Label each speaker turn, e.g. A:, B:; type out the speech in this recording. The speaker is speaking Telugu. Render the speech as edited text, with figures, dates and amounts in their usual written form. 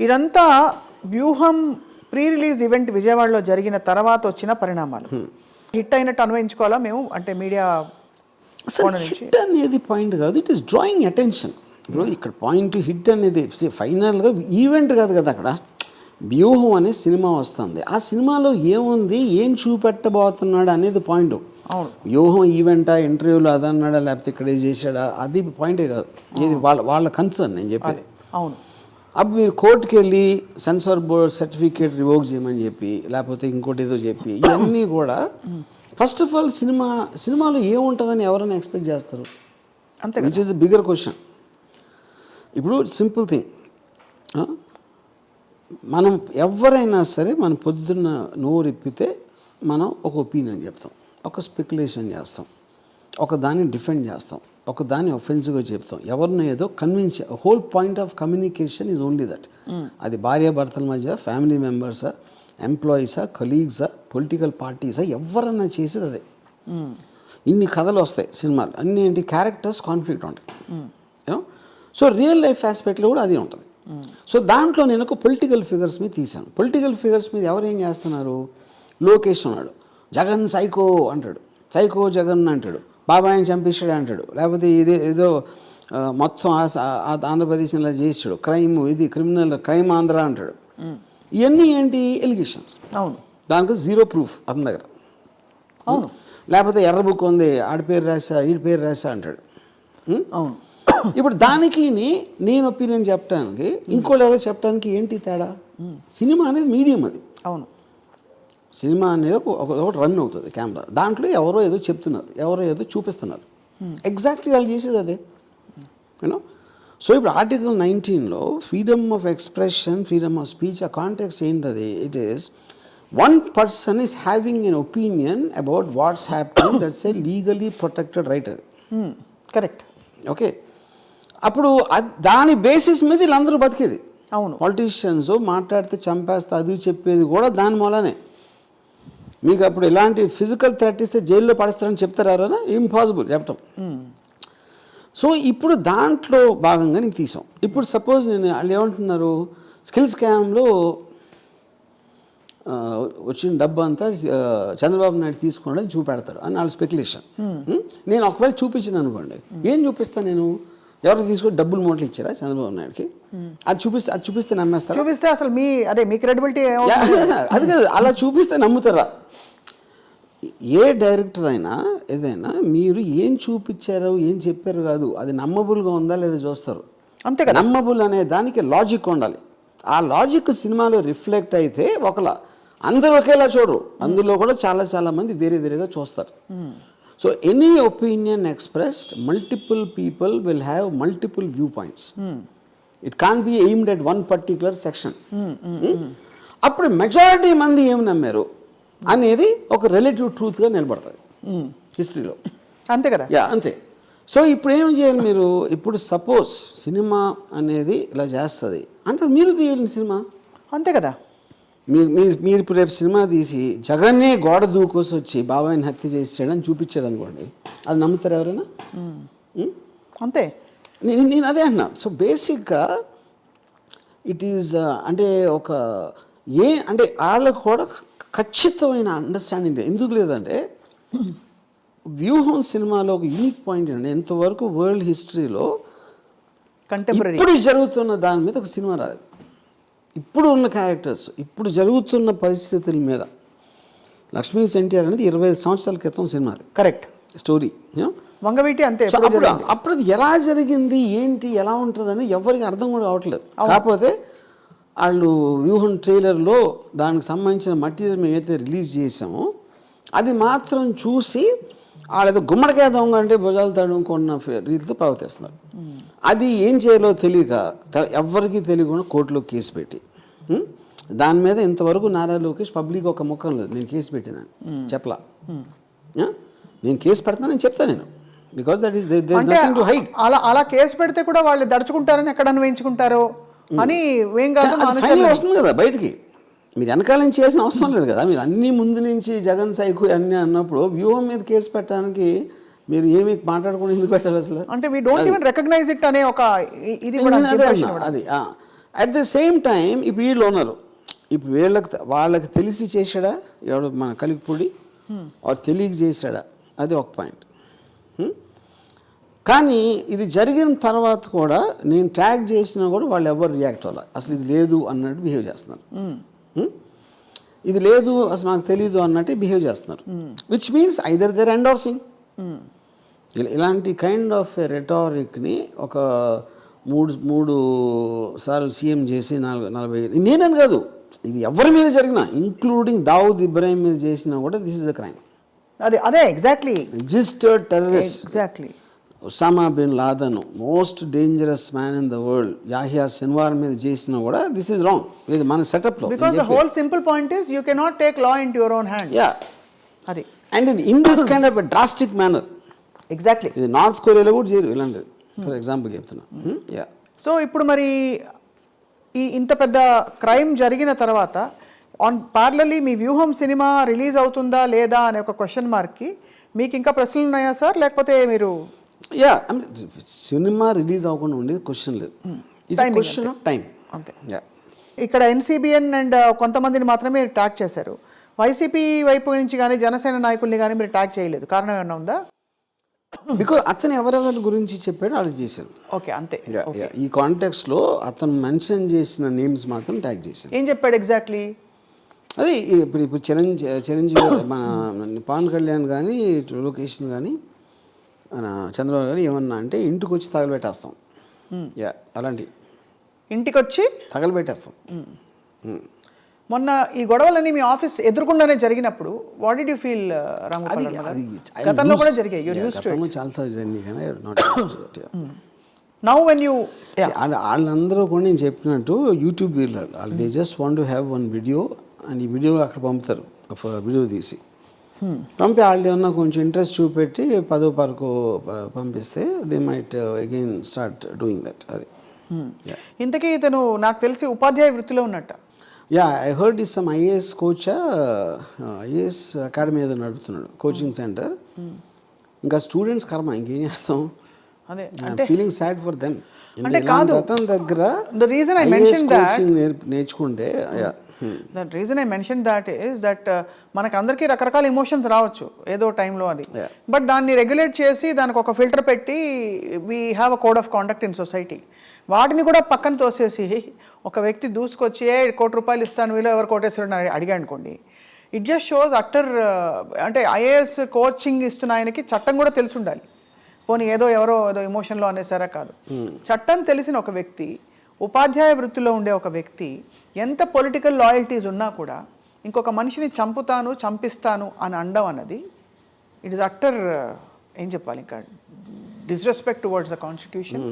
A: ఇదంతా వ్యూహం ప్రీ రిలీజ్ ఈవెంట్ విజయవాడలో జరిగిన తర్వాత వచ్చిన పరిణామాలు. హిట్ అయినట్టు అన్వయించుకోవాలా మేము, అంటే మీడియా
B: హిట్ అనేది పాయింట్ కాదు, ఇట్ ఈస్ డ్రాయింగ్ అటెన్షన్. ఇప్పుడు ఇక్కడ పాయింట్ హిట్ అనేది ఫైనల్గా ఈవెంట్ కాదు కదా, అక్కడ వ్యూహం అనే సినిమా వస్తుంది. ఆ సినిమాలో ఏముంది, ఏం చూపెట్టబోతున్నాడు అనేది పాయింట్. వ్యూహం ఈవెంటా, ఇంటర్వ్యూలో అదన్నాడా, లేకపోతే ఇక్కడ చేశాడా, అది పాయింటే కాదు. ఇది వాళ్ళ కన్సర్న్ నేను చెప్పేది.
A: అవును,
B: అప్పుడు మీరు కోర్టుకి వెళ్ళి సెన్సార్ బోర్డ్ సర్టిఫికేట్ రివోక్ చేయమని చెప్పి, లేకపోతే ఇంకోటి ఏదో చెప్పి, ఇవన్నీ కూడా ఫస్ట్ ఆఫ్ ఆల్ సినిమాలో ఏముంటుందని ఎవరైనా ఎక్స్పెక్ట్ చేస్తారు?
A: అంతే,
B: which is the bigger question. ఇప్పుడు సింపుల్ థింగ్, మనం ఎవరైనా సరే మనం పొద్దున్న నోరెప్పితే మనం ఒక ఒపీనియన్ చెప్తాం, ఒక స్పెక్యులేషన్ చేస్తాం, ఒక దాన్ని డిఫెండ్ చేస్తాం, ఒక దాన్ని ఒఫెన్సివ్గా చెప్తాం, ఎవరినో ఏదో convince. Whole point of communication is only that. అది భార్యాభర్తల మధ్య, ఫ్యామిలీ మెంబర్సా, ఎంప్లాయీసా, కలీగ్సా, పొలిటికల్ పార్టీసా, ఎవరన్నా చేసేది అదే. ఇన్ని కథలు వస్తాయి సినిమాలు, అన్ని ఏంటి, క్యారెక్టర్స్ కాన్ఫ్లిక్ట్ ఉంటాయి. సో రియల్ లైఫ్ ఆస్పెక్ట్లో కూడా అది ఉంటుంది. సో దాంట్లో నేను ఒక పొలిటికల్ ఫిగర్స్ మీద తీశాను. పొలిటికల్ ఫిగర్స్ మీద ఎవరు ఏం చేస్తున్నారు, లోకేష్ ఉన్నాడు, జగన్ సైకో అంటాడు, సైకో జగన్ అంటాడు, బాబాయిని చంపేశాడు అంటాడు, లేకపోతే ఇదే ఏదో మొత్తం ఆంధ్రప్రదేశ్ ఇలా చేసాడు, క్రైమ్, ఇది క్రిమినల్ క్రైమ్ ఆంధ్ర అంటాడు. ఇవన్నీ ఏంటి, ఎలిగేషన్స్.
A: అవును,
B: దానికి జీరో ప్రూఫ్ అతని దగ్గర.
A: అవును,
B: లేకపోతే ఎర్ర బుక్ ఉంది, ఆడి పేరు రాసా, వీడి పేరు రాసా అంటాడు.
A: అవును.
B: ఇప్పుడు దానికి నేను ఒపీనియన్ చెప్పడానికి, ఇంకోటి ఎవరో చెప్పడానికి ఏంటి తేడా? సినిమా అనేది మీడియం, అది.
A: అవును,
B: సినిమా అనేది ఒకటి రన్ అవుతుంది కెమెరా, దాంట్లో ఎవరో ఏదో చెప్తున్నారు, ఎవరో ఏదో చూపిస్తున్నారు. ఎగ్జాక్ట్లీ వాళ్ళు చేసేది అదే, యూనో. సో ఇప్పుడు ఆర్టికల్ 19లో freedom of expression, freedom of speech, ఆ కాంటెక్స్ట్ ఏంటది? It is one person is having an opinion about what's happening, that's a legally protected right. అది
A: కరెక్ట్.
B: ఓకే, అప్పుడు దాని బేసిస్ మీద వీళ్ళందరూ బతికేది.
A: అవును,
B: పాలిటీషియన్స్ మాట్లాడితే చంపేస్తా అది చెప్పేది కూడా దాని మూలనే. మీకు అప్పుడు ఇలాంటి ఫిజికల్ థ్రెట్ ఇస్తే జైల్లో పడేస్తారని చెప్తారా? ఇంపాసిబుల్ చెప్పటం. సో ఇప్పుడు దాంట్లో భాగంగా నేను తీసాం. ఇప్పుడు సపోజ్ నేను వాళ్ళు ఏమంటున్నారు, స్కిల్ స్కామ్లో వచ్చిన డబ్బు అంతా చంద్రబాబు నాయుడు తీసుకున్నాడని చూపెడతాడు అని వాళ్ళ స్పెక్యులేషన్. నేను ఒకవేళ చూపించింది అనుకోండి, ఏం చూపిస్తాను నేను? ఎవరికి తీసుకొని డబ్బులు మూటలు ఇచ్చారా చంద్రబాబు నాయుడుకి? అది చూపిస్తే నమ్మేస్తారా?
A: చూపిస్తే అసలు మీ క్రెడిబిలిటీ
B: అది కాదు, అలా చూపిస్తే నమ్ముతారా? ఏ డైరెక్టర్ అయినా ఏదైనా మీరు ఏం చూపించారో, ఏం చెప్పారు కాదు, అది నమ్మబుల్గా ఉందా లేదా చూస్తారు.
A: అంతే కదా.
B: నమ్మబుల్ అనే దానికి లాజిక్ ఉండాలి. ఆ లాజిక్ సినిమాలో రిఫ్లెక్ట్ అయితే ఒకలా, అందరూ ఒకేలా చూడరు, అందులో కూడా చాలా చాలా మంది వేరే వేరేగా చూస్తారు. So any opinion expressed, multiple people will have multiple viewpoints. It can't be aimed at one particular section. అప్పుడు మెజారిటీ మంది ఏం నమ్మారు అనేది ఒక రిలేటివ్ ట్రూత్గా నిలబడుతుంది హిస్టరీలో.
A: అంతే కదా.
B: అంతే. సో ఇప్పుడు ఏం చేయాలి మీరు? ఇప్పుడు సపోజ్ సినిమా అనేది ఇలా చేస్తుంది అంటే మీరు తీయండి సినిమా.
A: అంతే కదా.
B: మీరు ఇప్పుడు రేపు సినిమా తీసి జగన్నే గోడ దూకోసి వచ్చి బాబాయిని హత్య చేసాడని చూపించాడు అనుకోండి, అది నమ్ముతారు ఎవరైనా?
A: అంతే.
B: నేను అదే అంటున్నా. సో బేసిక్గా ఇట్ ఈజ్ అంటే ఒక అంటే వాళ్ళకు కూడా ఖచ్చితమైన అండర్స్టాండింగ్ ఎందుకు లేదంటే, వ్యూహం సినిమాలో ఒక యూనిక్ పాయింట్ అండి, ఎంతవరకు వరల్డ్ హిస్టరీలో
A: కంటెంపరీ
B: ఇప్పుడు జరుగుతున్న దాని మీద ఒక సినిమా రాలేదు. ఇప్పుడు ఉన్న క్యారెక్టర్స్, ఇప్పుడు జరుగుతున్న పరిస్థితుల మీద. లక్ష్మీ ఎన్టీఆర్ అనేది 25 సంవత్సరాల క్రితం సినిమా,
A: కరెక్ట్
B: స్టోరీ.
A: వంగవీటి అంతే.
B: అప్పుడు అది ఎలా జరిగింది, ఏంటి, ఎలా ఉంటుందని ఎవరికి అర్థం కూడా కావట్లేదు. కాకపోతే వాళ్ళు వ్యూహం ట్రైలర్లో దానికి సంబంధించిన మెటీరియల్ మేము ఏదైతే రిలీజ్ చేసామో అది మాత్రం చూసి వాళ్ళేదో గుమ్మడికాయ దొంగ అంటే భుజాలు తడుముకున్న రీతితో ప్రవర్తిస్తున్నారు. అది ఏం చేయాలో తెలియక ఎవరికి తెలియకుండా కోర్టులో కేసు పెట్టి, దాని మీద ఇంతవరకు నారా లోకేష్ పబ్లిక్ ఒక ముఖం లేదు, నేను కేసు పెట్టినాను చెప్పలా. నేను కేసు పెడతానని చెప్తాను నేను, because that is nothing to hide.
A: అలా కేసు పెడితే కూడా వాళ్ళు దడుచుకుంటారని ఎక్కడ అన్వయించుకుంటారో అని ఏం కాదు,
B: ఫైనల్ వస్తుంది కదా బయటికి. మీరు వెనకాల నుంచి చేసిన అవసరం లేదు కదా. మీరు అన్ని ముందు నుంచి జగన్ సైకు అన్నీ అన్నప్పుడు వ్యూహం మీద కేసు పెట్టడానికి మీరు ఏమి మాట్లాడుకుని ఎందుకు పెట్టాలి అసలు?
A: అంటే we don't even recognise it అనే ఒక ఇది కూడా
B: అది అట్ ద సేమ్ టైం ఇప్పుడు వీళ్ళు ఉన్నారు, ఇప్పుడు వాళ్ళకి తెలిసి చేశాడా ఎవడు మన కలిగిపూడి వాడు తెలియక చేశాడా, అది ఒక పాయింట్. కానీ ఇది జరిగిన తర్వాత కూడా నేను ట్యాగ్ చేసినా కూడా వాళ్ళు ఎవరు రియాక్ట్ అవ్వాలి, అసలు ఇది లేదు అన్నట్టు బిహేవ్ చేస్తున్నారు. ఇది లేదు అసలు నాకు తెలీదు అన్నట్టు బిహేవ్ చేస్తున్నారు, which means either they're endorsing. ఇలాంటి కైండ్ ఆఫ్ రెటారిక్ని ఒక మూడు సార్లు సీఎం చేసి 40 నేనని కాదు, ఇది ఎవరి మీద జరిగినా ఇంక్లూడింగ్ దావుద్ ఇబ్రాహిం మీద చేసినా కూడా దిస్ ఇస్ అ క్రైమ్.
A: అదే exactly
B: registered terrorist
A: exactly.
B: Osama bin Laden, most dangerous man in the world, Yahya Sinwar మీద చేసినా కూడా దిస్ ఇస్ రాంగ్. ఇది మన సెటప్లో.
A: Because the whole simple point is you cannot take law in to your own hand.
B: Yeah,
A: అది
B: and in this kind of drastic manner.
A: Exactly.
B: ఇది నార్త్ కొరియాలో కూడా చేయరు ఇలాంటిది, ఫర్ ఎగ్జాంపుల్ చెప్తున్నా. యా.
A: సో ఇప్పుడు మరి ఇంత పెద్ద క్రైమ్ జరిగిన తర్వాత పార్లర్లీ మీ వ్యూహం సినిమా రిలీజ్ అవుతుందా లేదా అనే ఒక క్వశ్చన్ మార్క్కి మీకు ఇంకా ప్రశ్నలు ఉన్నాయా సార్, లేకపోతే మీరు?
B: యా, సినిమా రిలీజ్ అవ్వకుండా ఉండేది క్వశ్చన్ లేదు, ఇట్స్ క్వశ్చన్ ఆఫ్ టైం
A: అంతే.
B: యా.
A: ఇక్కడ ఎన్సీబీఎన్ అండ్ కొంతమందిని మాత్రమే ట్యాగ్ చేశారు, వైసీపీ వైపు నుంచి కానీ జనసేన నాయకుల్ని కానీ మీరు ట్యాగ్ చేయలేదు, కారణం ఏమన్నా ఉందా?
B: బికాజ్ అతను ఎవరెవరి గురించి చెప్పాడో వాళ్ళు చేశారు.
A: ఓకే, అంతే.
B: ఈ కాంటెక్స్లో అతను మెన్షన్ చేసిన నేమ్స్ మాత్రం ట్యాగ్ చేశారు.
A: ఏం చెప్పాడు ఎగ్జాక్ట్లీ?
B: అది ఇప్పుడు చిరంజీవి మన పవన్ కళ్యాణ్ కానీ లొకేషన్ కానీ మన చంద్రబాబు గారు ఏమన్నా అంటే ఇంటికి వచ్చి తగలబెట్టేస్తాం. యా, అలాంటి
A: ఇంటికి వచ్చి
B: తగలబెట్టేస్తాం.
A: మొన్న ఈ గొడవలన్నీ మీ ఆఫీస్ ఎదురుకుండానే జరిగినప్పుడు what did you feel Ramagopal? గతంలో కూడా జరిగాయి, యు యూజ్డ్ టు ఇట్.
B: చాలాసార్లు జరిగింది కానీ not used to it.
A: Now when you
B: వాళ్ళందరూ కూడా నేను చెప్పినట్టు యూట్యూబ్ వాళ్ళు they just want to have one video and ఈ వీడియో అక్కడ పంపుతారు, వీడియో తీసి పంపి వాళ్ళు ఏమన్నా కొంచెం ఇంట్రెస్ట్ చూపెట్టి 10 వరకు పంపిస్తే they might again start doing that. అది
A: ఇంతకీ ఇతను నాకు తెలిసి ఉపాధ్యాయ వృత్తిలో ఉన్నట్ట.
B: Yeah, I heard is some IAS coach, IAS academy ఏదో నడుపుతున్నాడు, కోచింగ్ సెంటర్. ఇంకా స్టూడెంట్స్ కర్మ, ఇంకేం చేస్తాం.
A: అదే
B: ఫీలింగ్ సాడ్ ఫర్ దెమ్.
A: అంటే కాదు,
B: అతని దగ్గర
A: the reason I mentioned that
B: నేర్చుకుంటే
A: the reason I mentioned that is that మనకు అందరికీ రకరకాల ఎమోషన్స్ రావచ్చు ఏదో టైంలో, అది బట్ దాన్ని రెగ్యులేట్ చేసి దానికి ఒక ఫిల్టర్ పెట్టి we have a code of conduct in society. వాటిని కూడా పక్కన తోసేసి ఒక వ్యక్తి దూసుకొచ్చి ₹1 కోటి ఇస్తాను వీళ్ళు ఎవరు కోటేశ్వరుడు అని అడిగా అనుకోండి, ఇట్ జస్ట్ షోస్ అట్టర్. అంటే ఐఏఎస్ కోచింగ్ ఇస్తున్న ఆయనకి చట్టం కూడా తెలిసి ఉండాలి. పోనీ ఏదో ఎమోషన్లో అనేసారా కాదు, చట్టం తెలిసిన ఒక వ్యక్తి, ఉపాధ్యాయ వృత్తిలో ఉండే ఒక వ్యక్తి ఎంత పొలిటికల్ లాయల్టీస్ ఉన్నా కూడా ఇంకొక మనిషిని చంపుతాను చంపిస్తాను అని అనడం అన్నది ఇట్ ఈస్ అట్టర్ ఏం చెప్పాలి ఇంకా డిస్రెస్పెక్ట్ టువర్డ్స్ ద కాన్స్టిట్యూషన్.